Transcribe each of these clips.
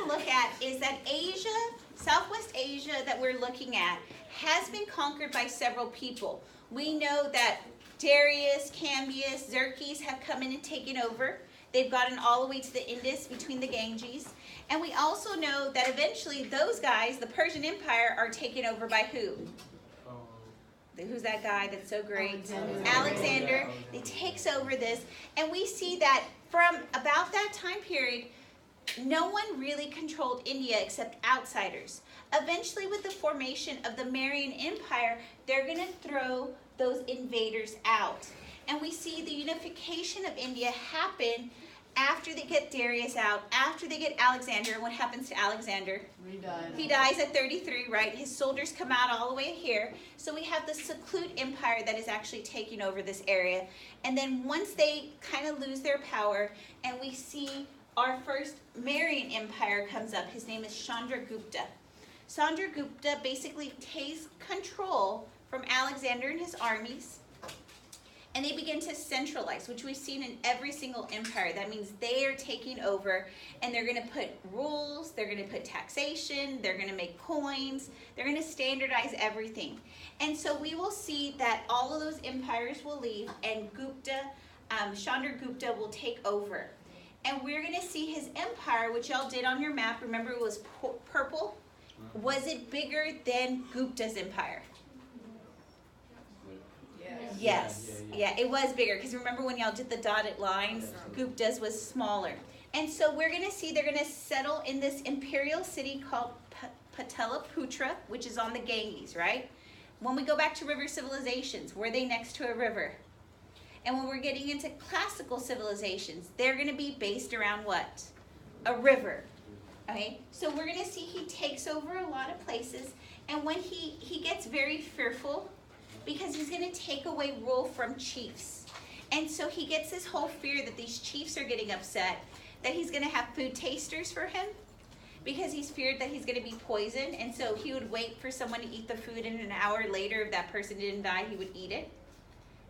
to look at is that Asia, Southwest Asia that we're looking at, has been conquered by several people. We know that Darius, Cambyses, Xerxes have come in and taken over. They've gotten all the way to the Indus between the Ganges. And we also know that eventually those guys, the Persian Empire, are taken over by who? Who's that guy that's so great? Alexander. He takes over this. And we see that from about that time period, no one really controlled India except outsiders. Eventually, with the formation of the Mauryan Empire, they're going to throw those invaders out. And we see the unification of India happen after they get Darius out, after they get Alexander. What happens to Alexander? He dies at 33, right? His soldiers come out all the way here. So we have the Seleucid Empire that is actually taking over this area. And then once they kind of lose their power, and we see our first Mauryan Empire comes up. His name is Chandragupta. Chandragupta basically takes control from Alexander and his armies. And they begin to centralize, which we've seen in every single empire. That means they are taking over, and they're going to put rules, they're going to put taxation, they're going to make coins, they're going to standardize everything. And so we will see that all of those empires will leave, and Chandragupta will take over. And we're going to see his empire, which y'all did on your map. Remember, it was purple. Was it bigger than Gupta's empire? Yes. Yeah, it was bigger, because remember when y'all did the dotted lines, Gupta's was smaller. And so we're going to see they're going to settle in this imperial city called Pataliputra, which is on the Ganges, right? When we go back to river civilizations, were they next to a river? And when we're getting into classical civilizations, they're going to be based around what? A river. Okay, so we're going to see he takes over a lot of places, and when he gets very fearful, because he's going to take away rule from chiefs. And so he gets this whole fear that these chiefs are getting upset, that he's going to have food tasters for him, because he's feared that he's going to be poisoned. And so he would wait for someone to eat the food, and an hour later, if that person didn't die, he would eat it.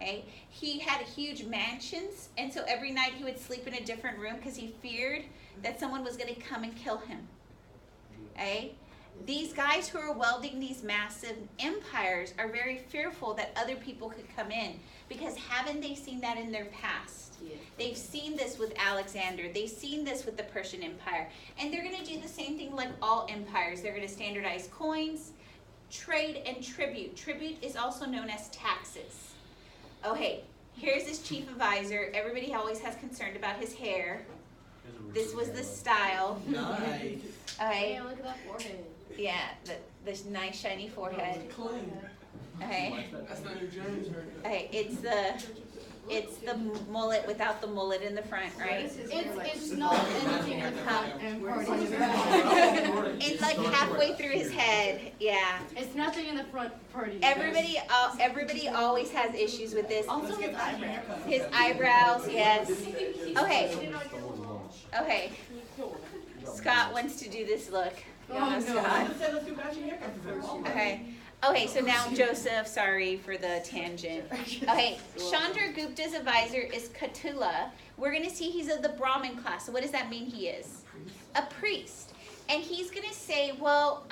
Okay? He had huge mansions, and so every night he would sleep in a different room because he feared that someone was going to come and kill him. Okay? These guys who are welding these massive empires are very fearful that other people could come in, because haven't they seen that in their past? Yeah. They've seen this with Alexander. They've seen this with the Persian Empire. And they're going to do the same thing like all empires. They're going to standardize coins, trade, and tribute. Tribute is also known as taxes. Oh, hey, here's his chief advisor. Everybody always has concern about his hair. This was the style. Nice. Okay. Yeah, look at that forehead. Yeah, the nice shiny forehead. Okay. That's not your James haircut. Okay, it's the mullet without the mullet in the front, right? It's not anything important. It's like halfway through his head. Yeah. It's nothing in the front party. Everybody always has issues with this. Also his eyebrows. His eyebrows, yes. Okay. Okay. Scott wants to do this look. Oh, Scott. Okay. Okay, so now Joseph, sorry for the tangent. Okay, Chandragupta's advisor is Katula. We're going to see he's of the Brahmin class. So what does that mean he is? A priest. And he's going to say, well,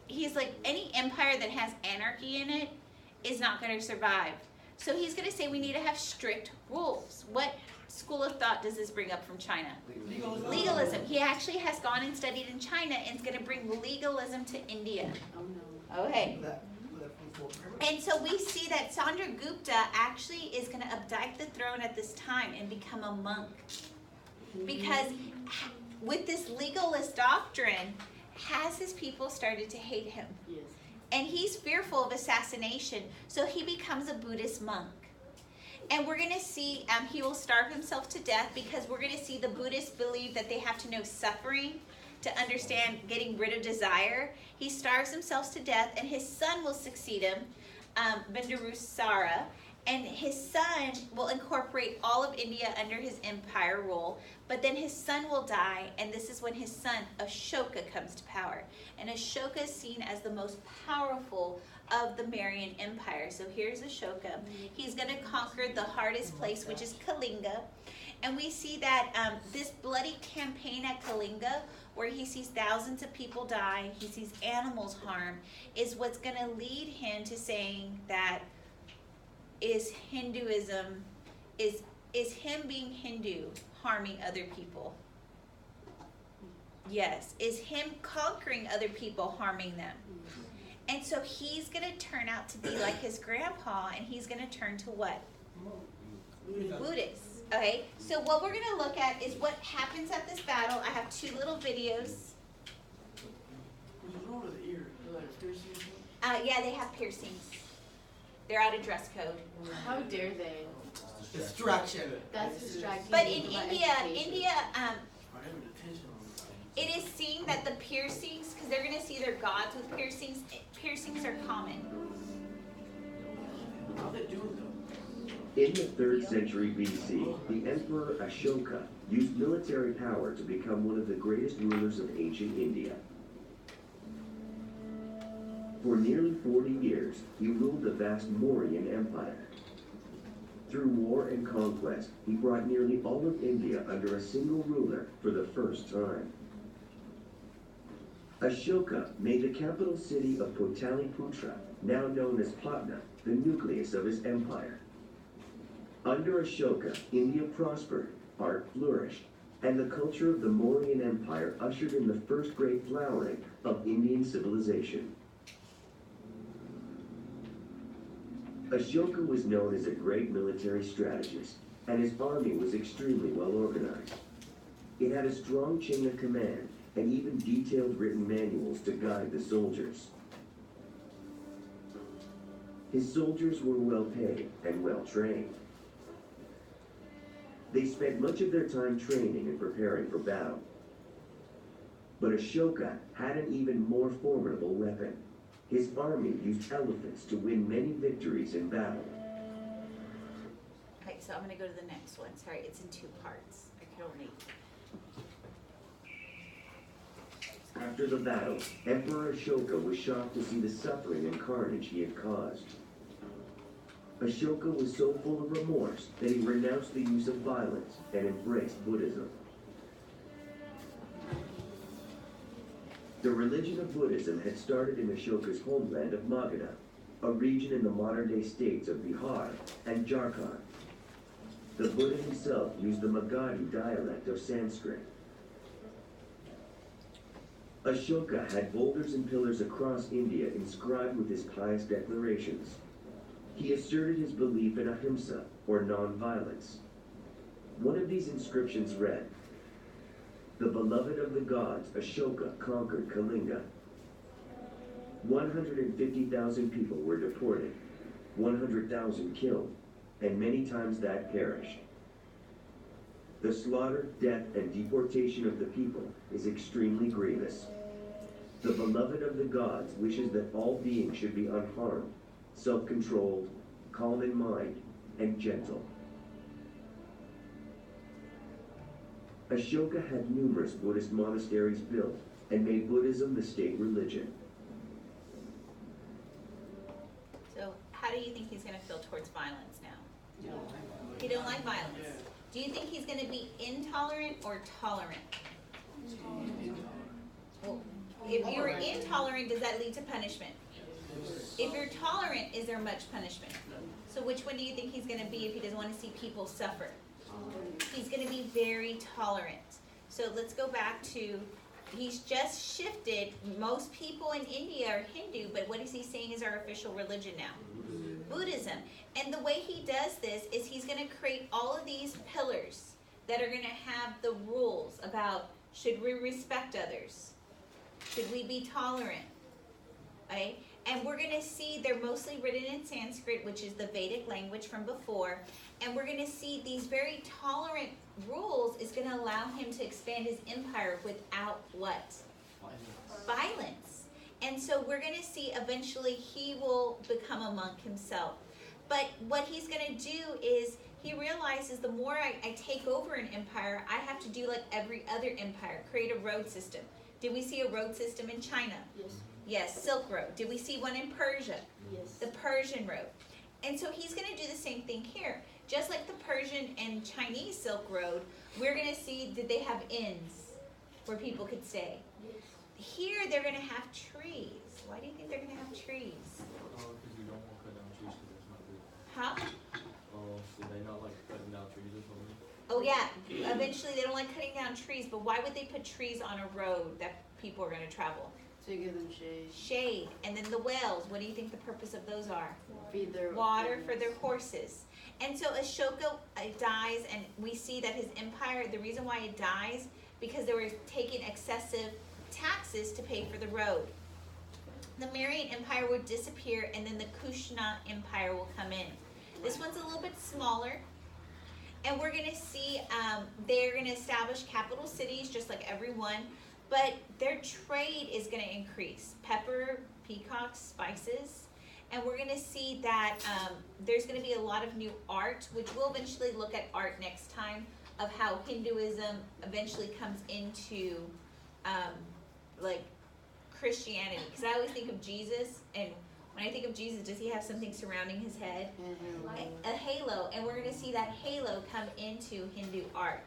he's like, any empire that has anarchy in it is not going to survive. So he's going to say we need to have strict rules. What school of thought does this bring up from China? Legalism. He actually has gone and studied in China and is going to bring legalism to India. Oh no. Okay. And so we see that Chandragupta actually is going to abdict the throne at this time and become a monk. Because with this legalist doctrine, has his people started to hate him. Yes. And he's fearful of assassination, so he becomes a Buddhist monk. And we're going to see he will starve himself to death, because we're going to see the Buddhists believe that they have to know suffering to understand getting rid of desire. He starves himself to death, and his son will succeed him, Bindarusara, and his son will incorporate all of India under his empire rule, but then his son will die, and this is when his son, Ashoka, comes to power. And Ashoka is seen as the most powerful of the Mauryan Empire. So here's Ashoka. He's going to conquer the hardest place, which is Kalinga. And we see that this bloody campaign at Kalinga, where he sees thousands of people die, he sees animals harmed, is what's going to lead him to saying that is Hinduism, is him being Hindu harming other people? Yes. Is him conquering other people harming them? And so he's going to turn out to be like his grandpa, and he's going to turn to what? Buddhist. Okay, so what we're going to look at is what happens at this battle. I have two little videos. What's wrong with the ear? Like piercings? Yeah, they have piercings. They're out of dress code. How dare they? Distraction. That's distracting. But in people about India, education. I have detention on the it is seen that the piercings, because they're going to see their gods with piercings, piercings are common. How they do it though? In the 3rd century BC, the Emperor Ashoka used military power to become one of the greatest rulers of ancient India. For nearly 40 years, he ruled the vast Mauryan Empire. Through war and conquest, he brought nearly all of India under a single ruler for the first time. Ashoka made the capital city of Pataliputra, now known as Patna, the nucleus of his empire. Under Ashoka, India prospered, art flourished, and the culture of the Mauryan Empire ushered in the first great flowering of Indian civilization. Ashoka was known as a great military strategist, and his army was extremely well organized. It had a strong chain of command, and even detailed written manuals to guide the soldiers. His soldiers were well paid and well trained. They spent much of their time training and preparing for battle. But Ashoka had an even more formidable weapon. His army used elephants to win many victories in battle. Okay, so I'm going to go to the next one. Sorry, it's in two parts. I can only... After the battle, Emperor Ashoka was shocked to see the suffering and carnage he had caused. Ashoka was so full of remorse that he renounced the use of violence and embraced Buddhism. The religion of Buddhism had started in Ashoka's homeland of Magadha, a region in the modern-day states of Bihar and Jharkhand. The Buddha himself used the Magadhi dialect of Sanskrit. Ashoka had boulders and pillars across India inscribed with his pious declarations. He asserted his belief in ahimsa, or non-violence. One of these inscriptions read, "The beloved of the gods, Ashoka, conquered Kalinga. 150,000 people were deported, 100,000 killed, and many times that perished. The slaughter, death, and deportation of the people is extremely grievous. The beloved of the gods wishes that all beings should be unharmed, self-controlled, calm in mind, and gentle." Ashoka had numerous Buddhist monasteries built and made Buddhism the state religion. So how do you think he's going to feel towards violence now? He don't like violence. Do you think he's going to be intolerant or tolerant? Well, if you're intolerant, does that lead to punishment? If you're tolerant, is there much punishment? So which one do you think he's going to be if he doesn't want to see people suffer? He's going to be very tolerant. So let's go back to, he's just shifted. Most people in India are Hindu, but what is he saying is our official religion now? Buddhism. And the way he does this is he's going to create all of these pillars that are going to have the rules about, should we respect others? Should we be tolerant? Right? And we're going to see they're mostly written in Sanskrit, which is the Vedic language from before. And we're going to see these very tolerant rules is going to allow him to expand his empire without what? Violence. And so we're going to see eventually he will become a monk himself. But what he's going to do is he realizes the more I take over an empire, I have to do like every other empire, create a road system. Did we see a road system in China? Yes. Yes, Silk Road. Did we see one in Persia? Yes. The Persian Road. And so he's going to do the same thing here. just like the Persian and Chinese Silk Road, we're gonna see, did they have inns where people could stay? Here, they're gonna have trees. Why do you think they're gonna have trees? Because you don't want to cut down trees because it's not good. Huh? Oh, so they not like cutting down trees or something? Oh yeah, eventually they don't like cutting down trees, but why would they put trees on a road that people are gonna travel? To give them shade. Shade, and then the whales, what do you think the purpose of those are? Feed their Water for their horses. And so Ashoka dies, and we see that his empire, the reason why it dies, because they were taking excessive taxes to pay for the road. The Mauryan Empire would disappear, and then the Kushana Empire will come in. This one's a little bit smaller, and we're gonna see they're gonna establish capital cities just like everyone, but their trade is gonna increase. Pepper, peacocks, spices, and we're gonna see that there's gonna be a lot of new art, which we'll eventually look at art next time, of how Hinduism eventually comes into like Christianity. Because I always think of Jesus, and when I think of Jesus, does he have something surrounding his head? A halo, and we're going to see that halo come into Hindu art.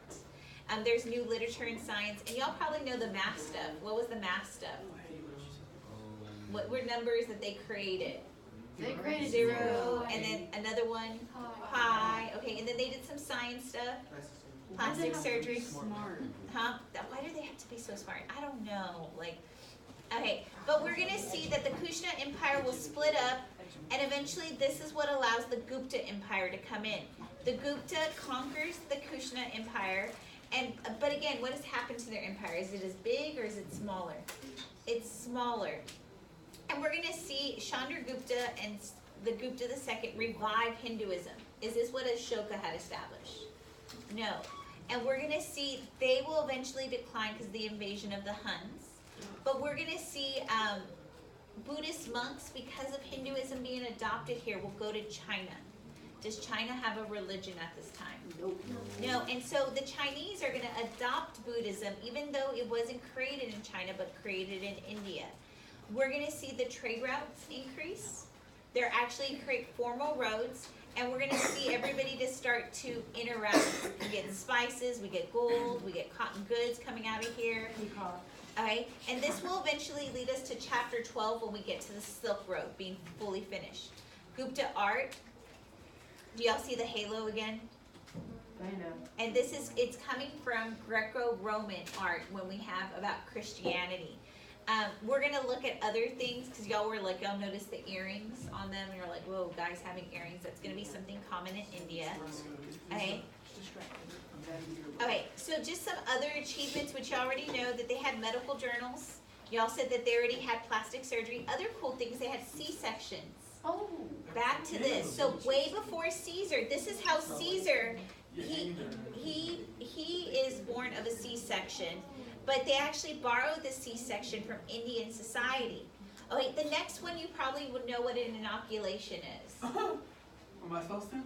There's new literature and science, and y'all probably know the math stuff. What was the math stuff? What were numbers that they created? They created 0, and then another one, pi. Okay, and then they did some science stuff, plastic surgery. Smart. Huh? Why do they have to be so smart? I don't know. Like, okay, but we're gonna see that the Kushana Empire will split up, and eventually this is what allows the Gupta Empire to come in. The Gupta conquers the Kushana Empire, and but again, what has happened to their empire? Is it as big or is it smaller? It's smaller. And we're gonna see Chandragupta and the Gupta II revive Hinduism. Is this what Ashoka had established? No. And we're going to see they will eventually decline because of the invasion of the Huns. But we're going to see Buddhist monks, because of Hinduism being adopted here, will go to China. Does China have a religion at this time? Nope. No. And so the Chinese are going to adopt Buddhism, even though it wasn't created in China, but created in India. We're going to see the trade routes increase. They're actually create formal roads. And we're going to see everybody to start to interact. We get spices, we get gold, we get cotton goods coming out of here. Okay, and this will eventually lead us to chapter 12 when we get to the Silk Road being fully finished. Gupta art. Do y'all see the halo again? I know. And this is, it's coming from Greco-Roman art when we have about Christianity. We're going to look at other things because y'all were like, y'all noticed the earrings on them and you're like, whoa, guys having earrings. That's going to be something common in India. Okay. Okay, so just some other achievements which you already know, that they had medical journals. Y'all said that they already had plastic surgery. Other cool things, they had C-sections. Oh. Back to this. So way before Caesar, this is how Caesar, he is born of a C-section. But they actually borrowed the C-section from Indian society. Okay, the next one you probably would know what an inoculation is. Am I supposed to?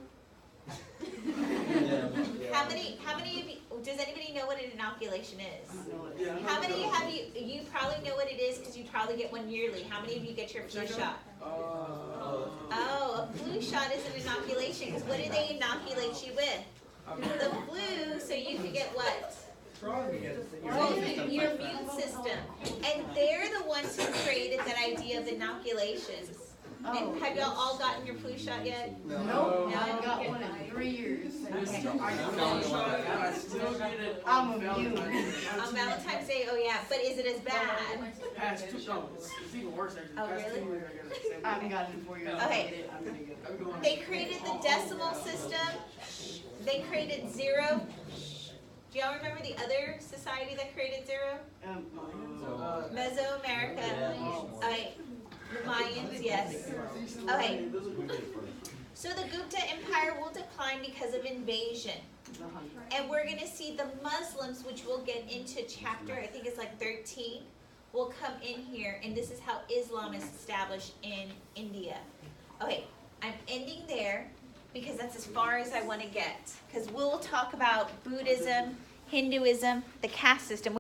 How many of you, does anybody know what an inoculation is? Yeah. How many have you probably know what it is because you probably get one yearly. How many of you get your flu shot? Oh, a flu shot is an inoculation because what do they inoculate you with? The flu, so you can get what? Your immune system. And they're the ones who created that idea of inoculations. And have y'all all gotten your flu shot yet? No. No? I got one in 3 years. Okay. I'm immune. On Valentine's Day, oh yeah, but is it as bad? Past 2, no, it's even worse actually. Oh, Past really? 2 years, I haven't gotten it in 4 years. Okay. I'm going. They created the decimal system. They created zero. Do y'all remember the other society that created zero? Mesoamerica. Okay. The Mayans, yes. Okay. So the Gupta Empire will decline because of invasion. And we're going to see the Muslims, which we'll get into chapter, I think it's like 13, will come in here. And this is how Islam is established in India. Okay, I'm ending there because that's as far as I want to get. Because we'll talk about Buddhism, Hinduism, the caste system.